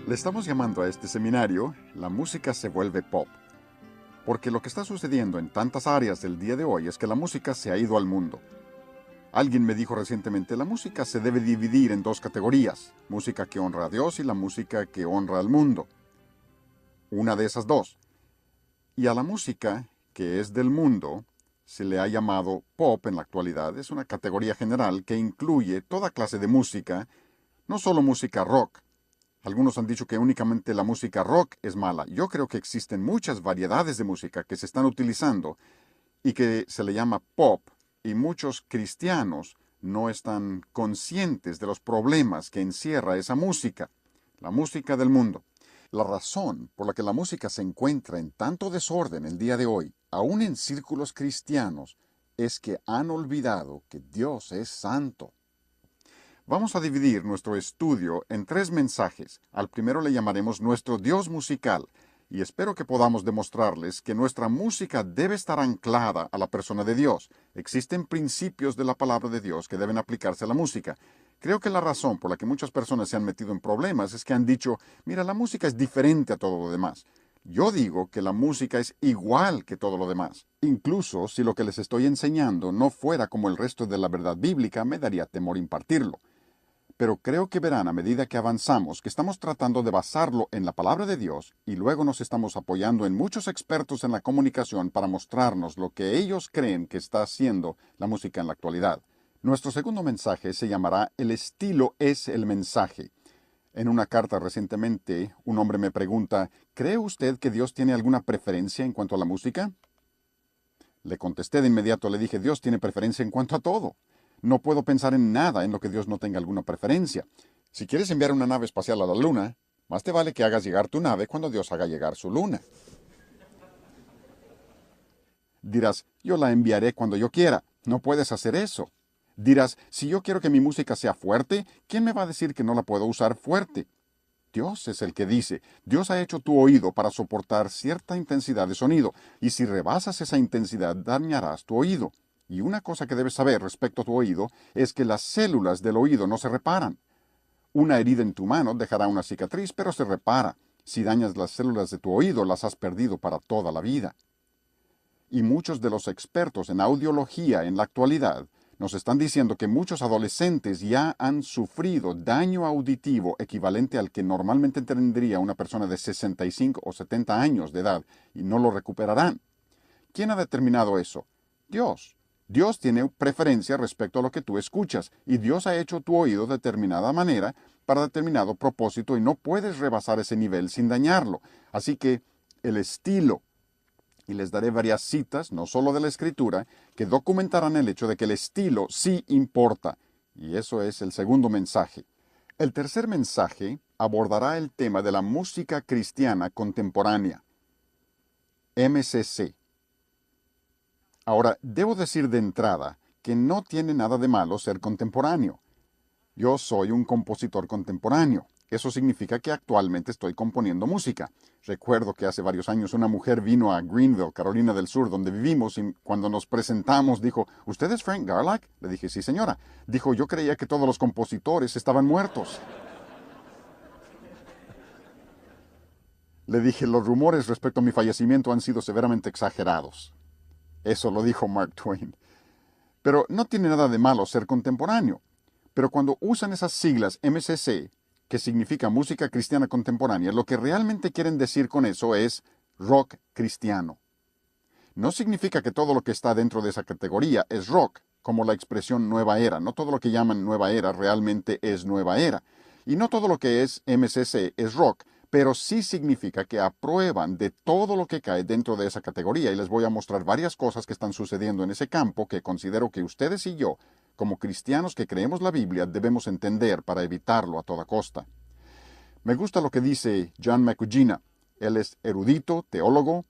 Le estamos llamando a este seminario La música se vuelve pop, porque lo que está sucediendo en tantas áreas del día de hoy es que la música se ha ido al mundo. Alguien me dijo recientemente, la música se debe dividir en dos categorías, música que honra a Dios y la música que honra al mundo. Una de esas dos. Y a la música que es del mundo se le ha llamado pop en la actualidad. Es una categoría general que incluye toda clase de música, no solo música rock. Algunos han dicho que únicamente la música rock es mala. Yo creo que existen muchas variedades de música que se están utilizando y que se le llama pop, y muchos cristianos no están conscientes de los problemas que encierra esa música, la música del mundo. La razón por la que la música se encuentra en tanto desorden el día de hoy, aún en círculos cristianos, es que han olvidado que Dios es santo. Vamos a dividir nuestro estudio en tres mensajes. Al primero le llamaremos nuestro Dios musical, y espero que podamos demostrarles que nuestra música debe estar anclada a la persona de Dios. Existen principios de la palabra de Dios que deben aplicarse a la música. Creo que la razón por la que muchas personas se han metido en problemas es que han dicho, mira, la música es diferente a todo lo demás. Yo digo que la música es igual que todo lo demás. Incluso si lo que les estoy enseñando no fuera como el resto de la verdad bíblica, me daría temor impartirlo. Pero creo que verán a medida que avanzamos que estamos tratando de basarlo en la palabra de Dios y luego nos estamos apoyando en muchos expertos en la comunicación para mostrarnos lo que ellos creen que está haciendo la música en la actualidad. Nuestro segundo mensaje se llamará El estilo es el mensaje. En una carta recientemente, un hombre me pregunta, ¿cree usted que Dios tiene alguna preferencia en cuanto a la música? Le contesté de inmediato, le dije, Dios tiene preferencia en cuanto a todo. No puedo pensar en nada en lo que Dios no tenga alguna preferencia. Si quieres enviar una nave espacial a la luna, más te vale que hagas llegar tu nave cuando Dios haga llegar su luna. Dirás, yo la enviaré cuando yo quiera. No puedes hacer eso. Dirás, si yo quiero que mi música sea fuerte, ¿quién me va a decir que no la puedo usar fuerte? Dios es el que dice, Dios ha hecho tu oído para soportar cierta intensidad de sonido, y si rebasas esa intensidad dañarás tu oído. Y una cosa que debes saber respecto a tu oído es que las células del oído no se reparan. Una herida en tu mano dejará una cicatriz, pero se repara. Si dañas las células de tu oído, las has perdido para toda la vida. Y muchos de los expertos en audiología en la actualidad nos están diciendo que muchos adolescentes ya han sufrido daño auditivo equivalente al que normalmente tendría una persona de 65 o 70 años de edad y no lo recuperarán. ¿Quién ha determinado eso? Dios. Dios tiene preferencia respecto a lo que tú escuchas y Dios ha hecho tu oído de determinada manera para determinado propósito y no puedes rebasar ese nivel sin dañarlo. Así que el estilo, y les daré varias citas, no solo de la Escritura, que documentarán el hecho de que el estilo sí importa. Y eso es el segundo mensaje. El tercer mensaje abordará el tema de la música cristiana contemporánea, MCC. Ahora, debo decir de entrada que no tiene nada de malo ser contemporáneo. Yo soy un compositor contemporáneo. Eso significa que actualmente estoy componiendo música. Recuerdo que hace varios años una mujer vino a Greenville, Carolina del Sur, donde vivimos, y cuando nos presentamos dijo, ¿usted es Frank Garlock? Le dije, sí señora. Dijo, yo creía que todos los compositores estaban muertos. Le dije, los rumores respecto a mi fallecimiento han sido severamente exagerados. Eso lo dijo Mark Twain. Pero no tiene nada de malo ser contemporáneo. Pero cuando usan esas siglas MCC, que significa música cristiana contemporánea, lo que realmente quieren decir con eso es rock cristiano. No significa que todo lo que está dentro de esa categoría es rock, como la expresión nueva era. No todo lo que llaman nueva era realmente es nueva era. Y no todo lo que es MCC es rock, pero sí significa que aprueban de todo lo que cae dentro de esa categoría. Y les voy a mostrar varias cosas que están sucediendo en ese campo que considero que ustedes y yo, como cristianos que creemos la Biblia, debemos entender para evitarlo a toda costa. Me gusta lo que dice John Macugina. Él es erudito, teólogo,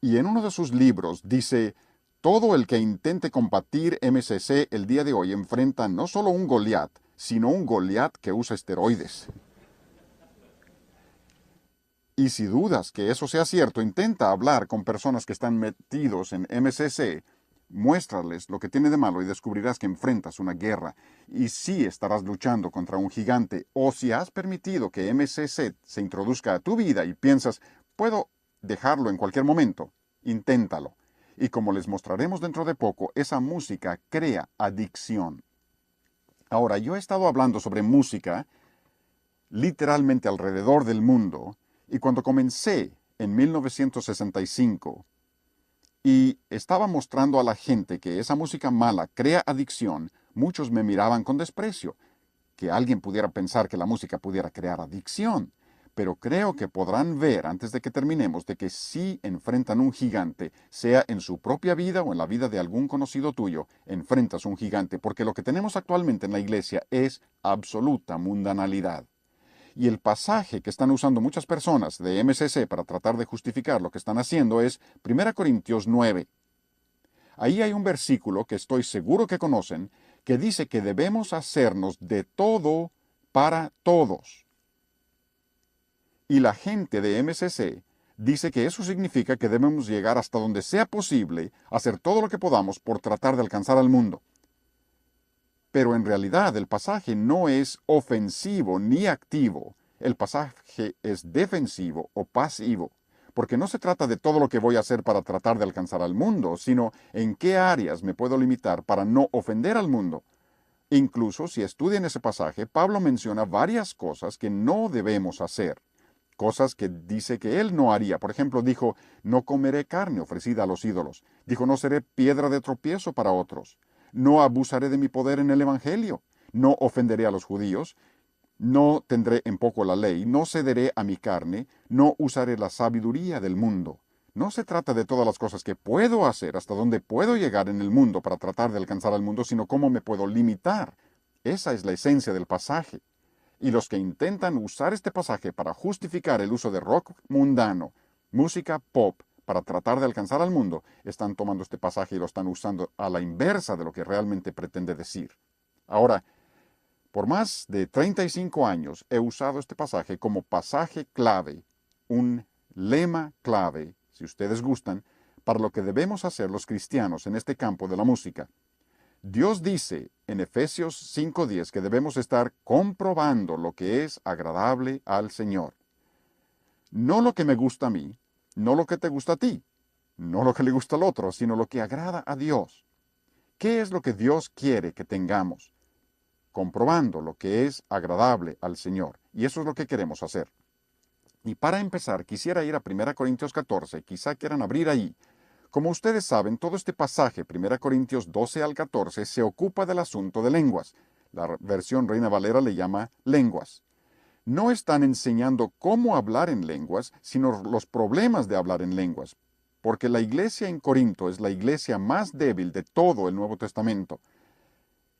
y en uno de sus libros dice, todo el que intente combatir MCC el día de hoy enfrenta no solo un Goliat, sino un Goliat que usa esteroides. Y si dudas que eso sea cierto, intenta hablar con personas que están metidos en MCC Muéstrales lo que tiene de malo y descubrirás que enfrentas una guerra. Y si estarás luchando contra un gigante, o si has permitido que MCC se introduzca a tu vida y piensas, puedo dejarlo en cualquier momento, inténtalo. Y como les mostraremos dentro de poco, esa música crea adicción. Ahora, yo he estado hablando sobre música literalmente alrededor del mundo, y cuando comencé en 1965, y estaba mostrando a la gente que esa música mala crea adicción, muchos me miraban con desprecio, que alguien pudiera pensar que la música pudiera crear adicción. Pero creo que podrán ver antes de que terminemos de que si enfrentan un gigante, sea en su propia vida o en la vida de algún conocido tuyo, enfrentas un gigante, porque lo que tenemos actualmente en la iglesia es absoluta mundanalidad. Y el pasaje que están usando muchas personas de MCC para tratar de justificar lo que están haciendo es 1 Corintios 9. Ahí hay un versículo que estoy seguro que conocen, que dice que debemos hacernos de todo para todos. Y la gente de MCC dice que eso significa que debemos llegar hasta donde sea posible, hacer todo lo que podamos por tratar de alcanzar al mundo. Pero en realidad el pasaje no es ofensivo ni activo. El pasaje es defensivo o pasivo. Porque no se trata de todo lo que voy a hacer para tratar de alcanzar al mundo, sino en qué áreas me puedo limitar para no ofender al mundo. Incluso si estudian ese pasaje, Pablo menciona varias cosas que no debemos hacer. Cosas que dice que él no haría. Por ejemplo, dijo, no comeré carne ofrecida a los ídolos. Dijo, no seré piedra de tropiezo para otros. No abusaré de mi poder en el Evangelio. No ofenderé a los judíos. No tendré en poco la ley. No cederé a mi carne. No usaré la sabiduría del mundo. No se trata de todas las cosas que puedo hacer, hasta dónde puedo llegar en el mundo para tratar de alcanzar al mundo, sino cómo me puedo limitar. Esa es la esencia del pasaje. Y los que intentan usar este pasaje para justificar el uso de rock mundano, música pop, para tratar de alcanzar al mundo, están tomando este pasaje y lo están usando a la inversa de lo que realmente pretende decir. Ahora, por más de 35 años he usado este pasaje como pasaje clave, un lema clave, si ustedes gustan, para lo que debemos hacer los cristianos en este campo de la música. Dios dice en Efesios 5:10 que debemos estar comprobando lo que es agradable al Señor. No lo que me gusta a mí, no lo que te gusta a ti, no lo que le gusta al otro, sino lo que agrada a Dios. ¿Qué es lo que Dios quiere que tengamos? Comprobando lo que es agradable al Señor. Y eso es lo que queremos hacer. Y para empezar, quisiera ir a 1 Corintios 14, quizá quieran abrir ahí. Como ustedes saben, todo este pasaje, 1 Corintios 12 al 14, se ocupa del asunto de lenguas. La versión Reina Valera le llama lenguas. No están enseñando cómo hablar en lenguas, sino los problemas de hablar en lenguas. Porque la iglesia en Corinto es la iglesia más débil de todo el Nuevo Testamento.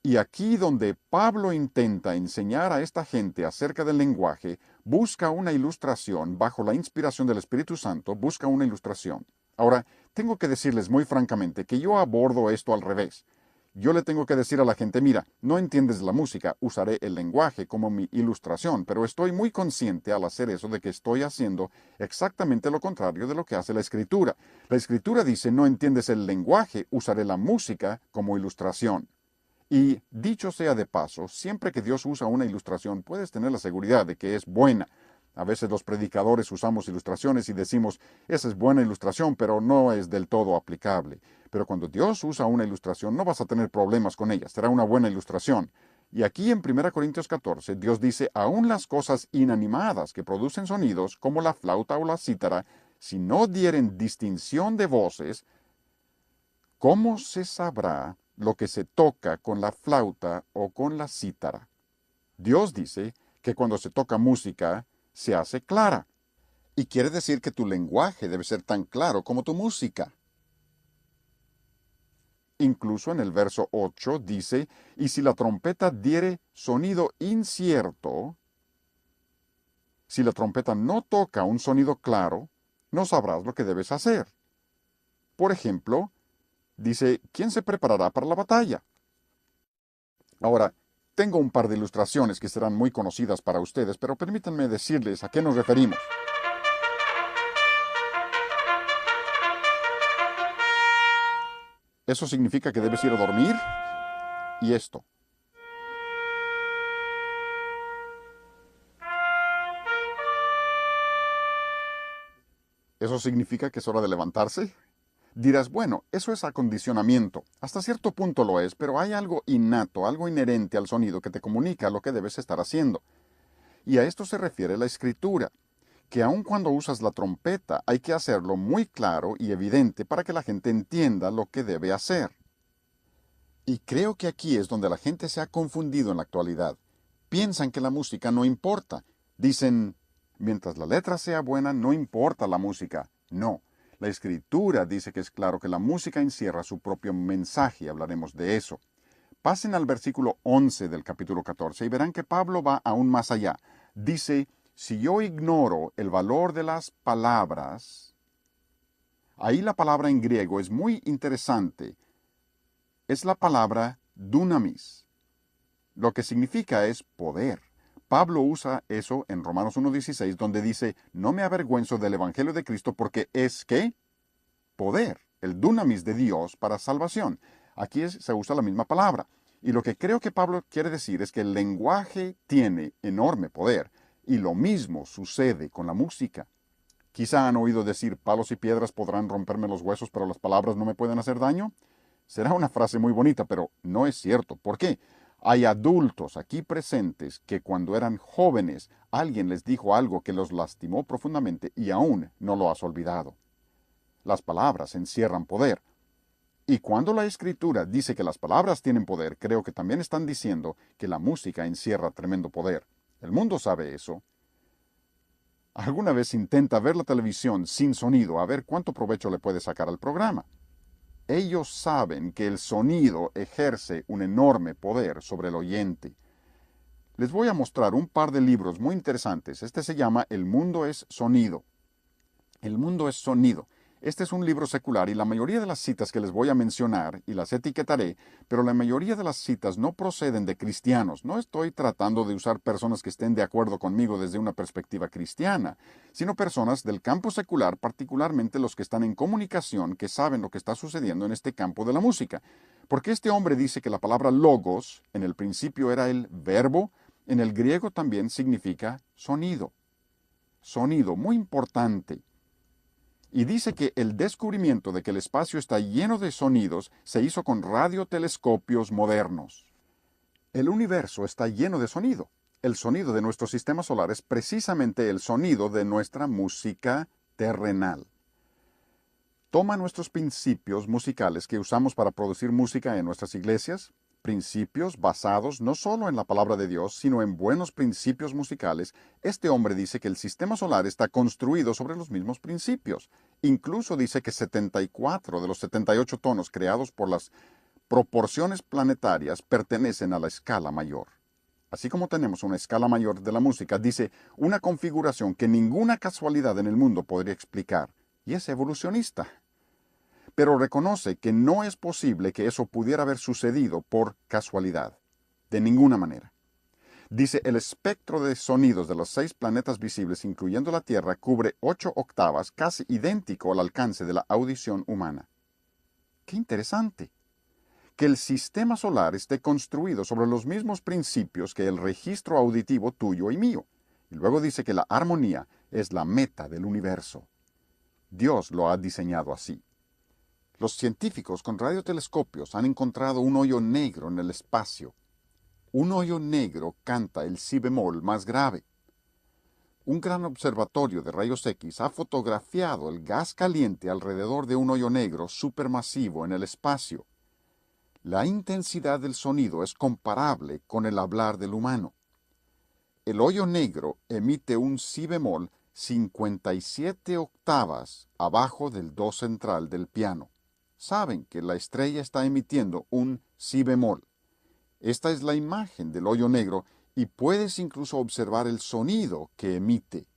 Y aquí donde Pablo intenta enseñar a esta gente acerca del lenguaje, busca una ilustración bajo la inspiración del Espíritu Santo, busca una ilustración. Ahora, tengo que decirles muy francamente que yo abordo esto al revés. Yo le tengo que decir a la gente, mira, no entiendes la música, usaré el lenguaje como mi ilustración, pero estoy muy consciente al hacer eso de que estoy haciendo exactamente lo contrario de lo que hace la Escritura. La Escritura dice, no entiendes el lenguaje, usaré la música como ilustración. Y dicho sea de paso, siempre que Dios usa una ilustración, puedes tener la seguridad de que es buena. A veces los predicadores usamos ilustraciones y decimos, esa es buena ilustración, pero no es del todo aplicable. Pero cuando Dios usa una ilustración, no vas a tener problemas con ella, será una buena ilustración. Y aquí en 1 Corintios 14, Dios dice, aún las cosas inanimadas que producen sonidos, como la flauta o la cítara, si no dieren distinción de voces, ¿cómo se sabrá lo que se toca con la flauta o con la cítara? Dios dice que cuando se toca música, se hace clara. Y quiere decir que tu lenguaje debe ser tan claro como tu música. Incluso en el verso 8 dice, y si la trompeta diere sonido incierto, si la trompeta no toca un sonido claro, no sabrás lo que debes hacer. Por ejemplo, dice, ¿quién se preparará para la batalla? Ahora, tengo un par de ilustraciones que serán muy conocidas para ustedes, pero permítanme decirles a qué nos referimos. Eso significa que debes ir a dormir. Y esto. ¿Eso significa que es hora de levantarse? Dirás, bueno, eso es acondicionamiento. Hasta cierto punto lo es, pero hay algo innato, algo inherente al sonido que te comunica lo que debes estar haciendo. Y a esto se refiere la escritura, que aun cuando usas la trompeta hay que hacerlo muy claro y evidente para que la gente entienda lo que debe hacer. Y creo que aquí es donde la gente se ha confundido en la actualidad. Piensan que la música no importa. Dicen, mientras la letra sea buena, no importa la música. No. La escritura dice que es claro que la música encierra su propio mensaje y hablaremos de eso. Pasen al versículo 11 del capítulo 14 y verán que Pablo va aún más allá. Dice, si yo ignoro el valor de las palabras, ahí la palabra en griego es muy interesante. Es la palabra dunamis. Lo que significa es poder. Pablo usa eso en Romanos 1:16, donde dice, no me avergüenzo del Evangelio de Cristo porque es, ¿qué? Poder, el dunamis de Dios para salvación. Aquí se usa la misma palabra. Y lo que creo que Pablo quiere decir es que el lenguaje tiene enorme poder, y lo mismo sucede con la música. Quizá han oído decir, palos y piedras podrán romperme los huesos, pero las palabras no me pueden hacer daño. Será una frase muy bonita, pero no es cierto. ¿Por qué? Hay adultos aquí presentes que cuando eran jóvenes alguien les dijo algo que los lastimó profundamente y aún no lo has olvidado. Las palabras encierran poder. Y cuando la Escritura dice que las palabras tienen poder, creo que también están diciendo que la música encierra tremendo poder. El mundo sabe eso. ¿Alguna vez intenta ver la televisión sin sonido a ver cuánto provecho le puede sacar al programa? Ellos saben que el sonido ejerce un enorme poder sobre el oyente. Les voy a mostrar un par de libros muy interesantes. Este se llama El mundo es sonido. El mundo es sonido. Este es un libro secular y la mayoría de las citas que les voy a mencionar, y las etiquetaré, pero la mayoría de las citas no proceden de cristianos. No estoy tratando de usar personas que estén de acuerdo conmigo desde una perspectiva cristiana, sino personas del campo secular, particularmente los que están en comunicación, que saben lo que está sucediendo en este campo de la música. Porque este hombre dice que la palabra logos, en el principio era el verbo, en el griego también significa sonido. Sonido, muy importante. Y dice que el descubrimiento de que el espacio está lleno de sonidos se hizo con radiotelescopios modernos. El universo está lleno de sonido. El sonido de nuestro sistema solar es precisamente el sonido de nuestra música terrenal. Toma nuestros principios musicales que usamos para producir música en nuestras iglesias, principios basados no solo en la palabra de Dios, sino en buenos principios musicales. Este hombre dice que el sistema solar está construido sobre los mismos principios. Incluso dice que 74 de los 78 tonos creados por las proporciones planetarias pertenecen a la escala mayor. Así como tenemos una escala mayor de la música, dice una configuración que ninguna casualidad en el mundo podría explicar, y es evolucionista. Pero reconoce que no es posible que eso pudiera haber sucedido por casualidad, de ninguna manera. Dice, el espectro de sonidos de los 6 planetas visibles, incluyendo la Tierra, cubre 8 octavas, casi idéntico al alcance de la audición humana. ¡Qué interesante! Que el sistema solar esté construido sobre los mismos principios que el registro auditivo tuyo y mío. Y luego dice que la armonía es la meta del universo. Dios lo ha diseñado así. Los científicos con radiotelescopios han encontrado un hoyo negro en el espacio. Un hoyo negro canta el si bemol más grave. Un gran observatorio de rayos X ha fotografiado el gas caliente alrededor de un hoyo negro supermasivo en el espacio. La intensidad del sonido es comparable con el hablar del humano. El hoyo negro emite un si bemol 57 octavas abajo del do central del piano. Saben que la estrella está emitiendo un si bemol. Esta es la imagen del hoyo negro y puedes incluso observar el sonido que emite.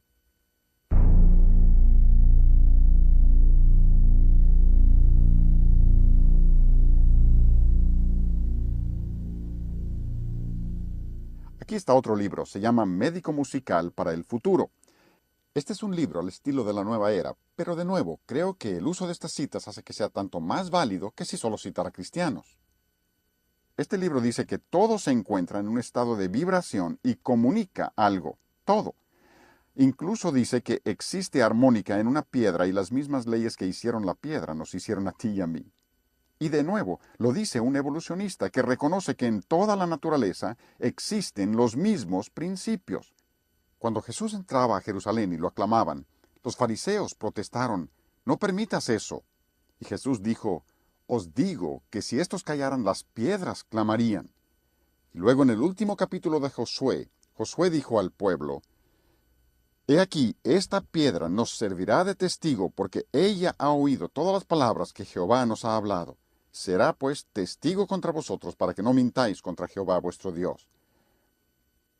Aquí está otro libro, se llama Médico Musical para el Futuro. Este es un libro al estilo de la nueva era, pero de nuevo, creo que el uso de estas citas hace que sea tanto más válido que si solo citara a cristianos. Este libro dice que todo se encuentra en un estado de vibración y comunica algo, todo. Incluso dice que existe armónica en una piedra y las mismas leyes que hicieron la piedra nos hicieron a ti y a mí. Y de nuevo, lo dice un evolucionista que reconoce que en toda la naturaleza existen los mismos principios. Cuando Jesús entraba a Jerusalén y lo aclamaban, los fariseos protestaron, no permitas eso. Y Jesús dijo, os digo que si estos callaran las piedras clamarían. Y luego en el último capítulo de Josué, Josué dijo al pueblo, he aquí, esta piedra nos servirá de testigo porque ella ha oído todas las palabras que Jehová nos ha hablado. Será pues testigo contra vosotros para que no mintáis contra Jehová vuestro Dios.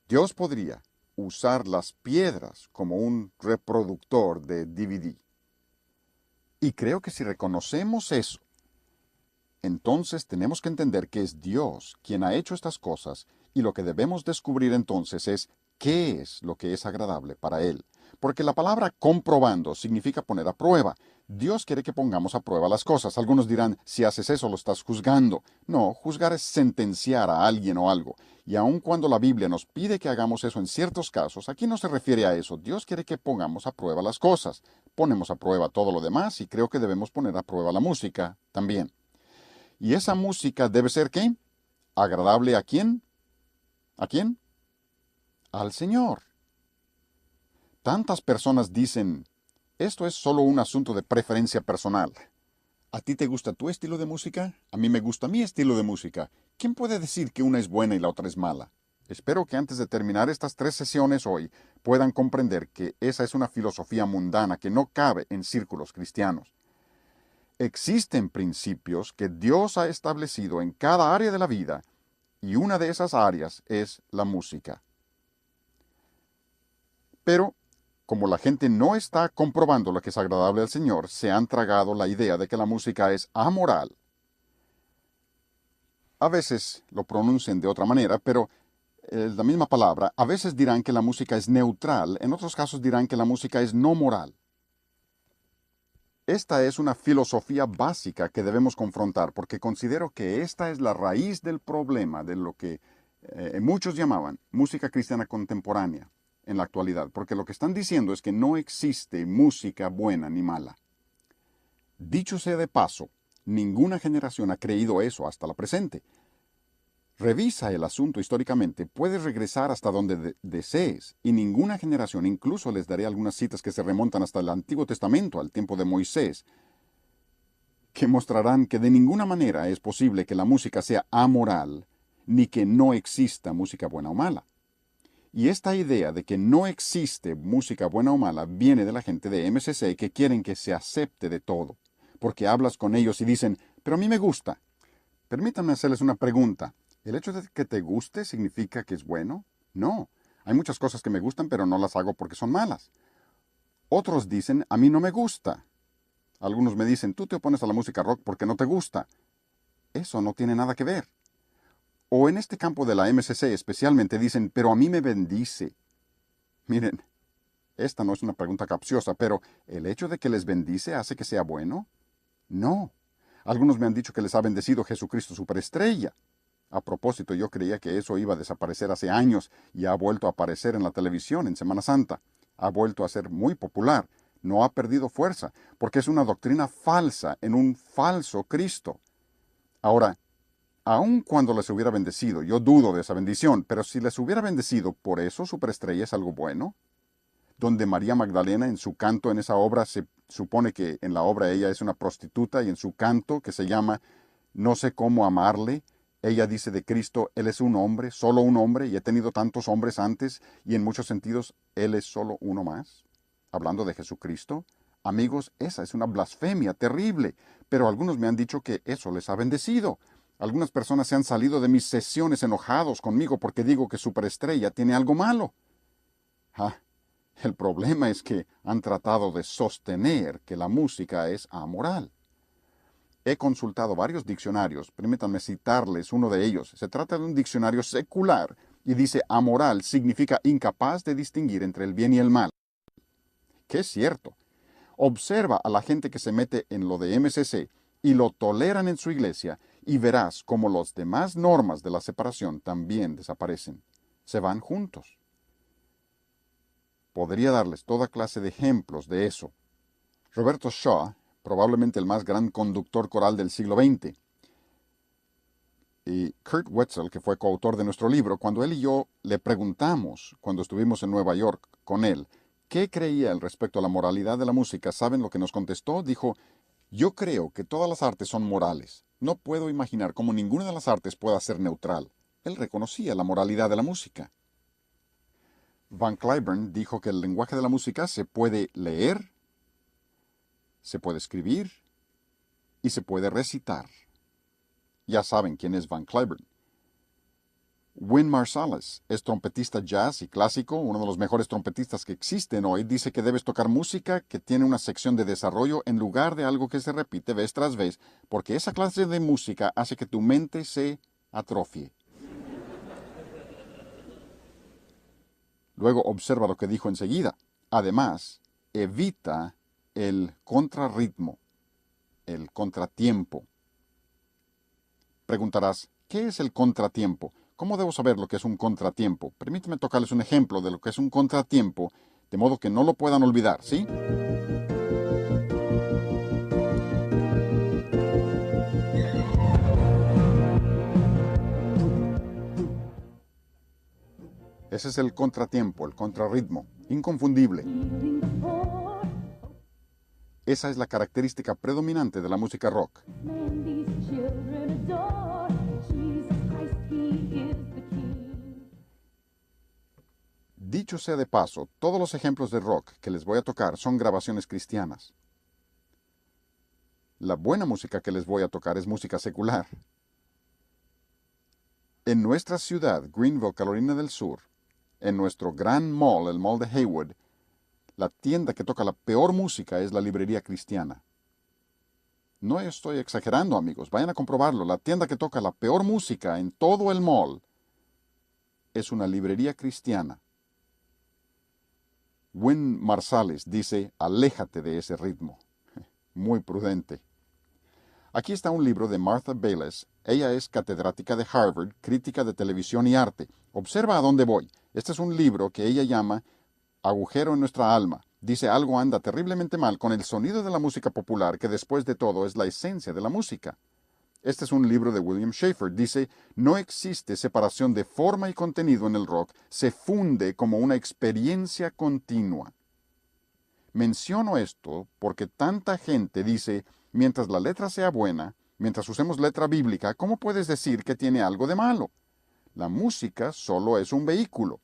Dios podría usar las piedras como un reproductor de DVD. Y creo que si reconocemos eso, entonces tenemos que entender que es Dios quien ha hecho estas cosas y lo que debemos descubrir entonces es qué es lo que es agradable para Él. Porque la palabra comprobando significa poner a prueba. Dios quiere que pongamos a prueba las cosas. Algunos dirán, si haces eso lo estás juzgando. No, juzgar es sentenciar a alguien o algo. Y aun cuando la Biblia nos pide que hagamos eso en ciertos casos, aquí no se refiere a eso. Dios quiere que pongamos a prueba las cosas. Ponemos a prueba todo lo demás y creo que debemos poner a prueba la música también. ¿Y esa música debe ser qué? ¿Agradable a quién? ¿A quién? Al Señor. Tantas personas dicen, esto es solo un asunto de preferencia personal. ¿A ti te gusta tu estilo de música? A mí me gusta mi estilo de música. ¿Quién puede decir que una es buena y la otra es mala? Espero que antes de terminar estas 3 sesiones hoy puedan comprender que esa es una filosofía mundana que no cabe en círculos cristianos. Existen principios que Dios ha establecido en cada área de la vida y una de esas áreas es la música. Pero, como la gente no está comprobando lo que es agradable al Señor, se han tragado la idea de que la música es amoral. A veces lo pronuncian de otra manera, pero es la misma palabra. A veces dirán que la música es neutral, en otros casos dirán que la música es no moral. Esta es una filosofía básica que debemos confrontar porque considero que esta es la raíz del problema de lo que muchos llamaban música cristiana contemporánea en la actualidad, porque lo que están diciendo es que no existe música buena ni mala. Dicho sea de paso, ninguna generación ha creído eso hasta la presente. Revisa el asunto históricamente, puedes regresar hasta donde desees, y ninguna generación, incluso les daré algunas citas que se remontan hasta el Antiguo Testamento, al tiempo de Moisés, que mostrarán que de ninguna manera es posible que la música sea amoral, ni que no exista música buena o mala. Y esta idea de que no existe música buena o mala viene de la gente de MCC que quieren que se acepte de todo, porque hablas con ellos y dicen, pero a mí me gusta. Permítanme hacerles una pregunta. ¿El hecho de que te guste significa que es bueno? No. Hay muchas cosas que me gustan, pero no las hago porque son malas. Otros dicen, a mí no me gusta. Algunos me dicen, tú te opones a la música rock porque no te gusta. Eso no tiene nada que ver. O en este campo de la MCC especialmente dicen, pero a mí me bendice. Miren, esta no es una pregunta capciosa, pero ¿el hecho de que les bendice hace que sea bueno? No. Algunos me han dicho que les ha bendecido Jesucristo superestrella. A propósito, yo creía que eso iba a desaparecer hace años y ha vuelto a aparecer en la televisión en Semana Santa. Ha vuelto a ser muy popular. No ha perdido fuerza, porque es una doctrina falsa en un falso Cristo. Ahora, aun cuando les hubiera bendecido, yo dudo de esa bendición, pero si les hubiera bendecido, ¿por eso superestrella es algo bueno? Donde María Magdalena en su canto en esa obra, se supone que en la obra ella es una prostituta y en su canto que se llama No sé cómo amarle, ella dice de Cristo, Él es un hombre, solo un hombre, y he tenido tantos hombres antes, y en muchos sentidos Él es solo uno más. Hablando de Jesucristo, amigos, esa es una blasfemia terrible, pero algunos me han dicho que eso les ha bendecido. Algunas personas se han salido de mis sesiones enojados conmigo porque digo que Superestrella tiene algo malo. Ah, el problema es que han tratado de sostener que la música es amoral. He consultado varios diccionarios, permítanme citarles uno de ellos. Se trata de un diccionario secular y dice amoral significa incapaz de distinguir entre el bien y el mal. que es cierto. Observa a la gente que se mete en lo de MCC y lo toleran en su iglesia y verás cómo las demás normas de la separación también desaparecen. Se van juntos. Podría darles toda clase de ejemplos de eso. Roberto Shaw, probablemente el más gran conductor coral del siglo XX, y Kurt Wetzel, que fue coautor de nuestro libro, cuando él y yo le preguntamos, cuando estuvimos en Nueva York con él, qué creía él respecto a la moralidad de la música, ¿saben lo que nos contestó? Dijo, yo creo que todas las artes son morales. No puedo imaginar cómo ninguna de las artes pueda ser neutral. Él reconocía la moralidad de la música. Van Cliburn dijo que el lenguaje de la música se puede leer, se puede escribir y se puede recitar. Ya saben quién es Van Cliburn. Wynn Marsalis es trompetista jazz y clásico, uno de los mejores trompetistas que existen hoy. Dice que debes tocar música que tiene una sección de desarrollo en lugar de algo que se repite vez tras vez, porque esa clase de música hace que tu mente se atrofie. Luego observa lo que dijo enseguida. Además, evita el contrarritmo, el contratiempo. Preguntarás, ¿qué es el contratiempo? ¿Cómo debo saber lo que es un contratiempo? Permíteme tocarles un ejemplo de lo que es un contratiempo, de modo que no lo puedan olvidar, ¿sí? Ese es el contratiempo, el contrarritmo, inconfundible. Esa es la característica predominante de la música rock. Dicho sea de paso, todos los ejemplos de rock que les voy a tocar son grabaciones cristianas. La buena música que les voy a tocar es música secular. En nuestra ciudad, Greenville, Carolina del Sur, en nuestro gran mall, el mall de Haywood, la tienda que toca la peor música es la librería cristiana. No estoy exagerando, amigos, vayan a comprobarlo. La tienda que toca la peor música en todo el mall es una librería cristiana. Wynn Marsalis dice, aléjate de ese ritmo. Muy prudente. Aquí está un libro de Martha Bayles. Ella es catedrática de Harvard, crítica de televisión y arte. Observa a dónde voy. Este es un libro que ella llama Agujero en nuestra alma. Dice algo anda terriblemente mal con el sonido de la música popular, que después de todo es la esencia de la música. Este es un libro de William Schaeffer. Dice, no existe separación de forma y contenido en el rock. Se funde como una experiencia continua. Menciono esto porque tanta gente dice, mientras la letra sea buena, mientras usemos letra bíblica, ¿cómo puedes decir que tiene algo de malo? La música solo es un vehículo.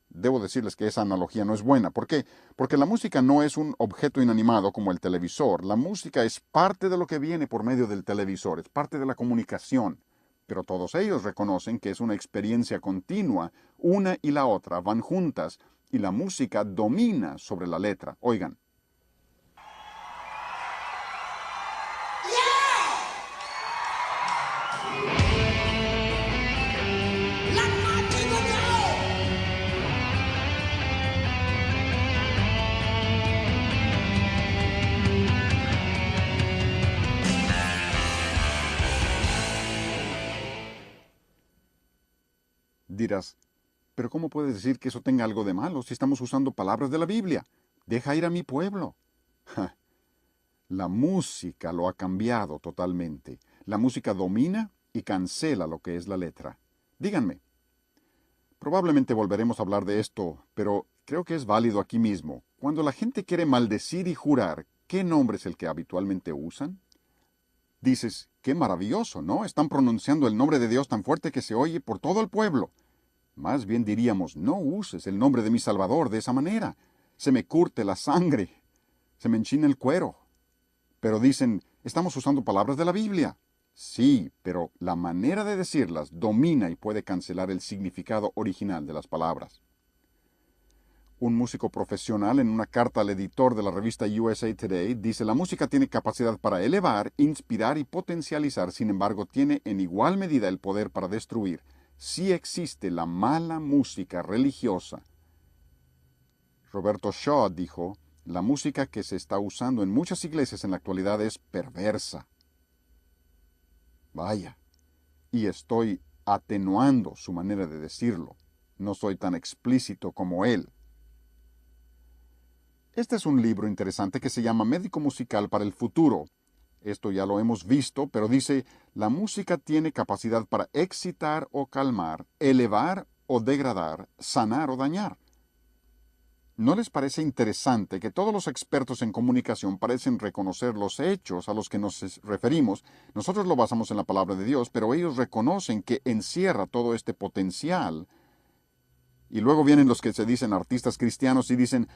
Debo decirles que esa analogía no es buena. ¿Por qué? Porque la música no es un objeto inanimado como el televisor. La música es parte de lo que viene por medio del televisor, es parte de la comunicación. Pero todos ellos reconocen que es una experiencia continua. Una y la otra van juntas y la música domina sobre la letra. Oigan. Dirás, pero ¿cómo puedes decir que eso tenga algo de malo si estamos usando palabras de la Biblia? Deja ir a mi pueblo. Ja. La música lo ha cambiado totalmente. La música domina y cancela lo que es la letra. Díganme. Probablemente volveremos a hablar de esto, pero creo que es válido aquí mismo. Cuando la gente quiere maldecir y jurar, ¿qué nombre es el que habitualmente usan? Dices, qué maravilloso, ¿no? Están pronunciando el nombre de Dios tan fuerte que se oye por todo el pueblo. Más bien diríamos, no uses el nombre de mi Salvador de esa manera. Se me curte la sangre, se me enchina el cuero. Pero dicen, estamos usando palabras de la Biblia. Sí, pero la manera de decirlas domina y puede cancelar el significado original de las palabras. Un músico profesional en una carta al editor de la revista USA Today dice, la música tiene capacidad para elevar, inspirar y potencializar, sin embargo tiene en igual medida el poder para destruir. Sí existe la mala música religiosa. Roberto Shaw dijo, La música que se está usando en muchas iglesias en la actualidad es perversa. Vaya, y estoy atenuando su manera de decirlo. No soy tan explícito como él. Este es un libro interesante que se llama Médico Musical para el Futuro. Esto ya lo hemos visto, pero dice, la música tiene capacidad para excitar o calmar, elevar o degradar, sanar o dañar. ¿No les parece interesante que todos los expertos en comunicación parecen reconocer los hechos a los que nos referimos? Nosotros lo basamos en la palabra de Dios, pero ellos reconocen que encierra todo este potencial. Y luego vienen los que se dicen artistas cristianos y dicen,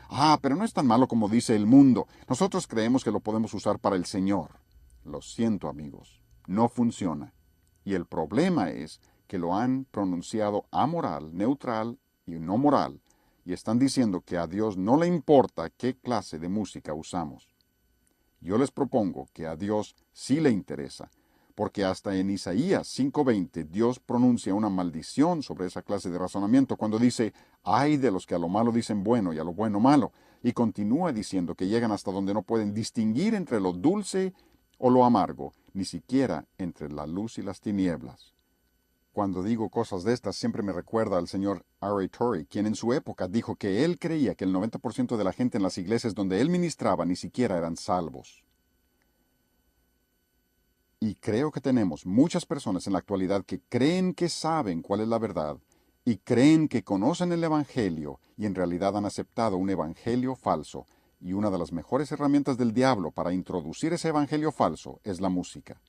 pero no es tan malo como dice el mundo. Nosotros creemos que lo podemos usar para el Señor. Lo siento, amigos, no funciona. Y el problema es que lo han pronunciado amoral, neutral y no moral, y están diciendo que a Dios no le importa qué clase de música usamos. Yo les propongo que a Dios sí le interesa, porque hasta en Isaías 5:20 Dios pronuncia una maldición sobre esa clase de razonamiento cuando dice, ay de los que a lo malo dicen bueno y a lo bueno malo, y continúa diciendo que llegan hasta donde no pueden distinguir entre lo dulce o lo amargo, ni siquiera entre la luz y las tinieblas. Cuando digo cosas de estas, siempre me recuerda al señor R. A. Torrey, quien en su época dijo que él creía que el 90% de la gente en las iglesias donde él ministraba ni siquiera eran salvos. Y creo que tenemos muchas personas en la actualidad que creen que saben cuál es la verdad y creen que conocen el Evangelio y en realidad han aceptado un Evangelio falso. Y una de las mejores herramientas del diablo para introducir ese Evangelio falso es la música.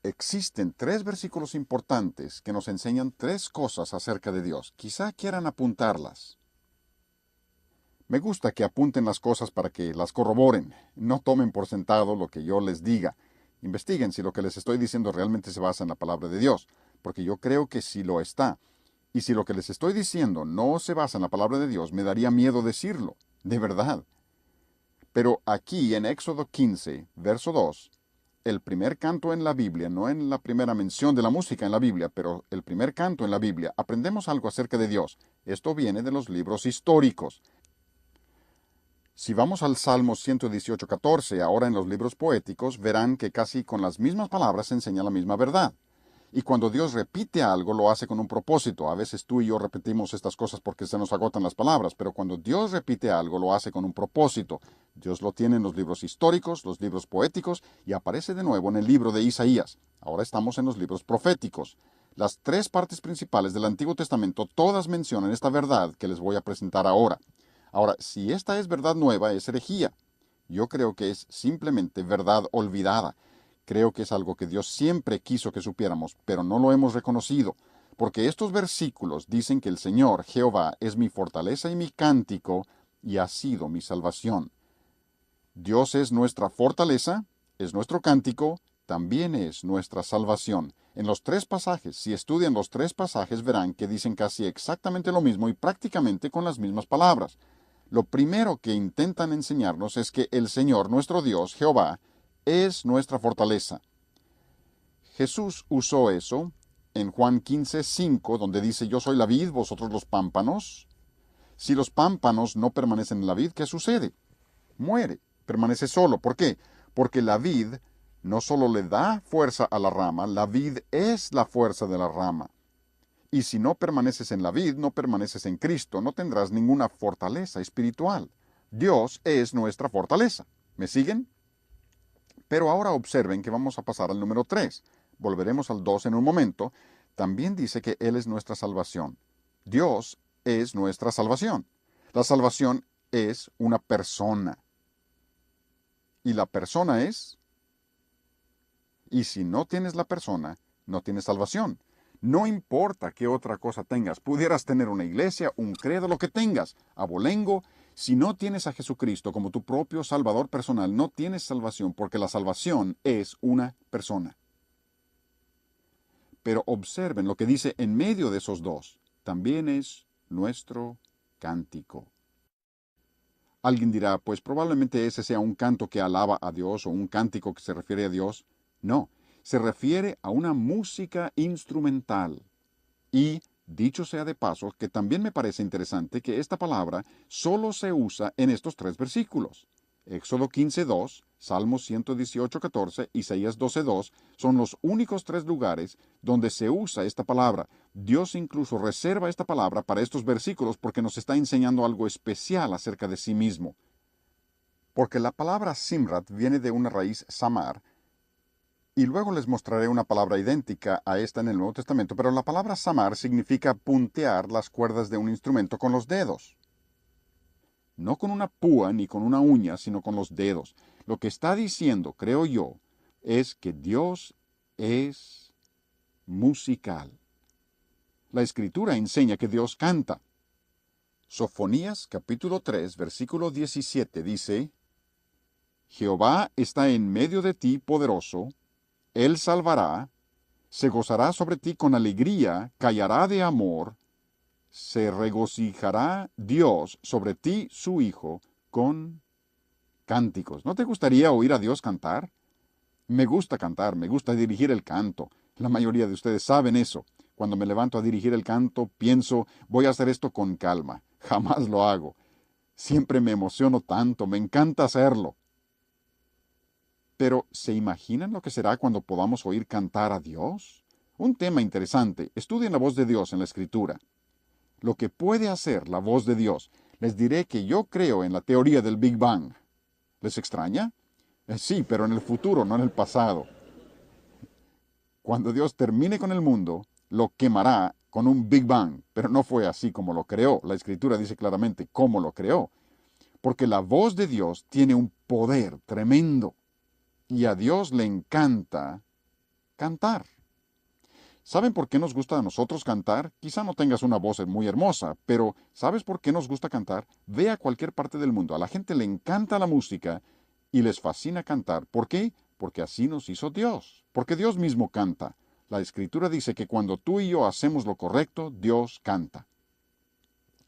Existen 3 versículos importantes que nos enseñan 3 cosas acerca de Dios. Quizá quieran apuntarlas. Me gusta que apunten las cosas para que las corroboren. No tomen por sentado lo que yo les diga. Investiguen si lo que les estoy diciendo realmente se basa en la palabra de Dios, porque yo creo que sí lo está. Y si lo que les estoy diciendo no se basa en la palabra de Dios, me daría miedo decirlo, de verdad. Pero aquí en Éxodo 15, verso 2, el primer canto en la Biblia, no en la primera mención de la música en la Biblia, pero el primer canto en la Biblia, aprendemos algo acerca de Dios. Esto viene de los libros históricos. Si vamos al Salmo 118:14, ahora en los libros poéticos, verán que casi con las mismas palabras se enseña la misma verdad. Y cuando Dios repite algo, lo hace con un propósito. A veces tú y yo repetimos estas cosas porque se nos agotan las palabras, pero cuando Dios repite algo, lo hace con un propósito. Dios lo tiene en los libros históricos, los libros poéticos, y aparece de nuevo en el libro de Isaías. Ahora estamos en los libros proféticos. Las 3 partes principales del Antiguo Testamento todas mencionan esta verdad que les voy a presentar ahora. Ahora, si esta es verdad nueva, es herejía. Yo creo que es simplemente verdad olvidada. Creo que es algo que Dios siempre quiso que supiéramos, pero no lo hemos reconocido, porque estos versículos dicen que el Señor, Jehová, es mi fortaleza y mi cántico, y ha sido mi salvación. Dios es nuestra fortaleza, es nuestro cántico, también es nuestra salvación. En los 3 pasajes, si estudian los 3 pasajes, verán que dicen casi exactamente lo mismo y prácticamente con las mismas palabras. Lo primero que intentan enseñarnos es que el Señor, nuestro Dios, Jehová, es nuestra fortaleza. Jesús usó eso en Juan 15:5, donde dice, yo soy la vid, vosotros los pámpanos. Si los pámpanos no permanecen en la vid, ¿qué sucede? Muere, permanece solo. ¿Por qué? Porque la vid no solo le da fuerza a la rama, la vid es la fuerza de la rama. Y si no permaneces en la vid, no permaneces en Cristo, no tendrás ninguna fortaleza espiritual. Dios es nuestra fortaleza. ¿Me siguen? Pero ahora observen que vamos a pasar al número 3. Volveremos al 2 en un momento. También dice que Él es nuestra salvación. Dios es nuestra salvación. La salvación es una persona. Y la persona es... Y si no tienes la persona, no tienes salvación. No importa qué otra cosa tengas. Pudieras tener una iglesia, un credo, lo que tengas. Abolengo. Si no tienes a Jesucristo como tu propio Salvador personal, no tienes salvación porque la salvación es una persona. Pero observen lo que dice en medio de esos 2. También es nuestro cántico. Alguien dirá, pues probablemente ese sea un canto que alaba a Dios o un cántico que se refiere a Dios. No, se refiere a una música instrumental. Y Dicho sea de paso, que también me parece interesante que esta palabra solo se usa en estos tres versículos. Éxodo 15:2, Salmos 118:14, Isaías 12:2 son los únicos tres lugares donde se usa esta palabra. Dios incluso reserva esta palabra para estos versículos porque nos está enseñando algo especial acerca de sí mismo. Porque la palabra Simrat viene de una raíz samar, y luego les mostraré una palabra idéntica a esta en el Nuevo Testamento, pero la palabra samar significa puntear las cuerdas de un instrumento con los dedos. No con una púa ni con una uña, sino con los dedos. Lo que está diciendo, creo yo, es que Dios es musical. La Escritura enseña que Dios canta. Sofonías capítulo 3, versículo 17 dice, Jehová está en medio de ti poderoso, Él salvará, se gozará sobre ti con alegría, callará de amor, se regocijará Dios sobre ti, su Hijo, con cánticos. ¿No te gustaría oír a Dios cantar? Me gusta cantar, me gusta dirigir el canto. La mayoría de ustedes saben eso. Cuando me levanto a dirigir el canto, pienso, voy a hacer esto con calma. Jamás lo hago. Siempre me emociono tanto, me encanta hacerlo. Pero, ¿se imaginan lo que será cuando podamos oír cantar a Dios? Un tema interesante. Estudien la voz de Dios en la Escritura. Lo que puede hacer la voz de Dios. Les diré que yo creo en la teoría del Big Bang. ¿Les extraña? Sí, pero en el futuro, no en el pasado. Cuando Dios termine con el mundo, lo quemará con un Big Bang, pero no fue así como lo creó. La Escritura dice claramente cómo lo creó. Porque la voz de Dios tiene un poder tremendo. Y a Dios le encanta cantar. ¿Saben por qué nos gusta a nosotros cantar? Quizá no tengas una voz muy hermosa, pero ¿sabes por qué nos gusta cantar? Ve a cualquier parte del mundo. A la gente le encanta la música y les fascina cantar. ¿Por qué? Porque así nos hizo Dios. Porque Dios mismo canta. La Escritura dice que cuando tú y yo hacemos lo correcto, Dios canta.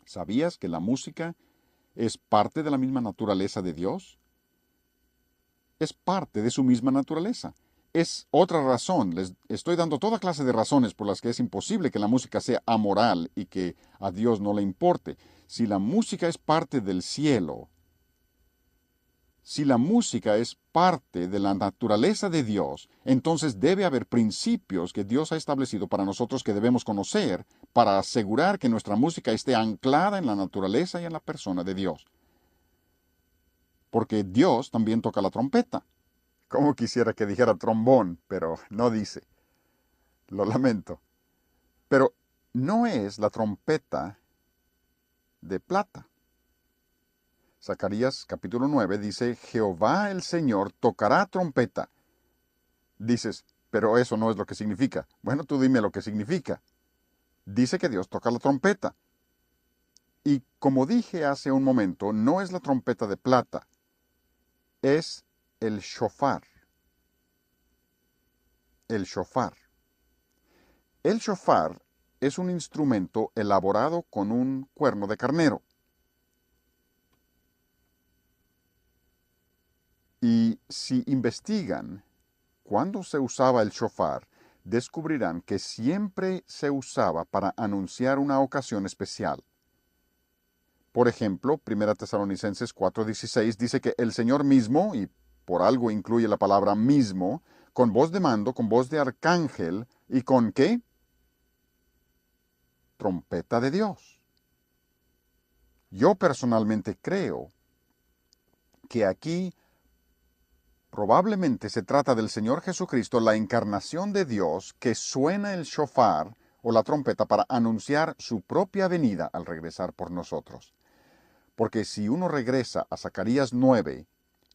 ¿Sabías que la música es parte de la misma naturaleza de Dios? Es parte de su misma naturaleza. Es otra razón, les estoy dando toda clase de razones por las que es imposible que la música sea amoral y que a Dios no le importe. Si la música es parte del cielo, si la música es parte de la naturaleza de Dios, entonces debe haber principios que Dios ha establecido para nosotros que debemos conocer para asegurar que nuestra música esté anclada en la naturaleza y en la persona de Dios. Porque Dios también toca la trompeta. Como quisiera que dijera trombón, pero no dice. Lo lamento. Pero no es la trompeta de plata. Zacarías capítulo 9 dice, Jehová el Señor tocará trompeta. Dices, pero eso no es lo que significa. Bueno, tú dime lo que significa. Dice que Dios toca la trompeta. Y como dije hace un momento, no es la trompeta de plata. Es el shofar. El shofar. El shofar es un instrumento elaborado con un cuerno de carnero. Y si investigan cuándo se usaba el shofar, descubrirán que siempre se usaba para anunciar una ocasión especial. Por ejemplo, 1 Tesalonicenses 4:16 dice que el Señor mismo, y por algo incluye la palabra mismo, con voz de mando, con voz de arcángel, ¿y con qué? Trompeta de Dios. Yo personalmente creo que aquí probablemente se trata del Señor Jesucristo, la encarnación de Dios, que suena el shofar o la trompeta para anunciar su propia venida al regresar por nosotros. Porque si uno regresa a Zacarías 9,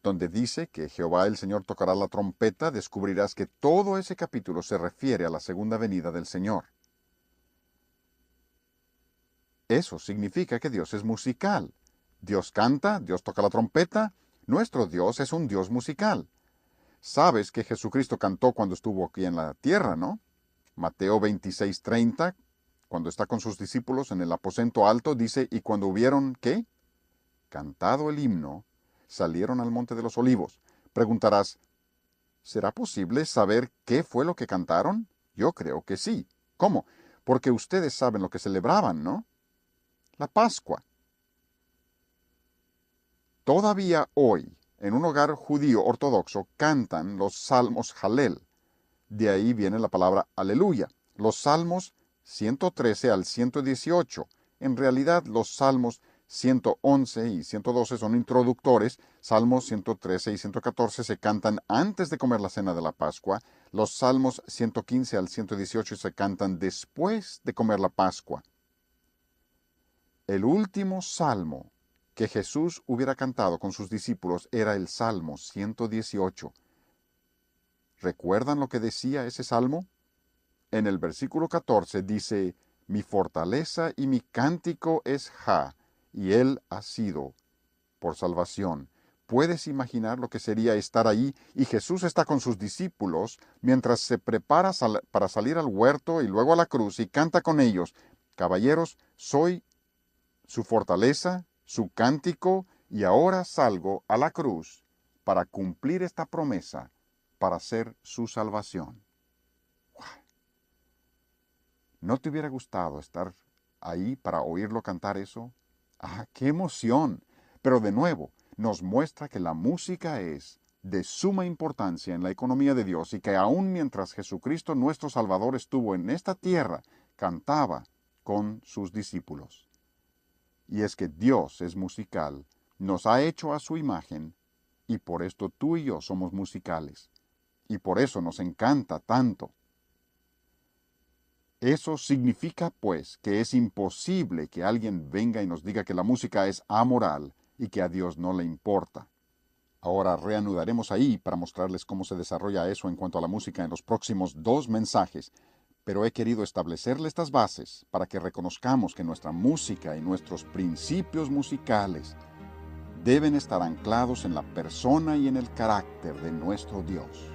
donde dice que Jehová el Señor tocará la trompeta, descubrirás que todo ese capítulo se refiere a la segunda venida del Señor. Eso significa que Dios es musical. Dios canta, Dios toca la trompeta. Nuestro Dios es un Dios musical. Sabes que Jesucristo cantó cuando estuvo aquí en la tierra, ¿no? Mateo 26:30, cuando está con sus discípulos en el aposento alto, dice, y cuando hubieron, ¿qué? Cantado el himno, salieron al monte de los olivos. Preguntarás, ¿será posible saber qué fue lo que cantaron? Yo creo que sí. ¿Cómo? porque ustedes saben lo que celebraban, ¿no? La Pascua. Todavía hoy, en un hogar judío ortodoxo, cantan los salmos Halel. De ahí viene la palabra aleluya. Los salmos 113 al 118. En realidad, los salmos 111 y 112 son introductores. Salmos 113 y 114 se cantan antes de comer la cena de la Pascua. Los salmos 115 al 118 se cantan después de comer la Pascua. El último salmo que Jesús hubiera cantado con sus discípulos era el Salmo 118. ¿Recuerdan lo que decía ese salmo? En el versículo 14 dice, mi fortaleza y mi cántico es Jah, y él ha sido por salvación. ¿Puedes imaginar lo que sería estar ahí y Jesús está con sus discípulos mientras se prepara para salir al huerto y luego a la cruz y canta con ellos? Caballeros, soy su fortaleza, su cántico, y ahora salgo a la cruz para cumplir esta promesa, para ser su salvación. ¿No te hubiera gustado estar ahí para oírlo cantar eso? ¡Ah, qué emoción! Pero de nuevo, nos muestra que la música es de suma importancia en la economía de Dios y que aun mientras Jesucristo nuestro Salvador estuvo en esta tierra, cantaba con sus discípulos. Y es que Dios es musical, nos ha hecho a su imagen, y por esto tú y yo somos musicales. Y por eso nos encanta tanto. Eso significa, pues, que es imposible que alguien venga y nos diga que la música es amoral y que a Dios no le importa. Ahora reanudaremos ahí para mostrarles cómo se desarrolla eso en cuanto a la música en los próximos 2 mensajes, pero he querido establecerle estas bases para que reconozcamos que nuestra música y nuestros principios musicales deben estar anclados en la persona y en el carácter de nuestro Dios.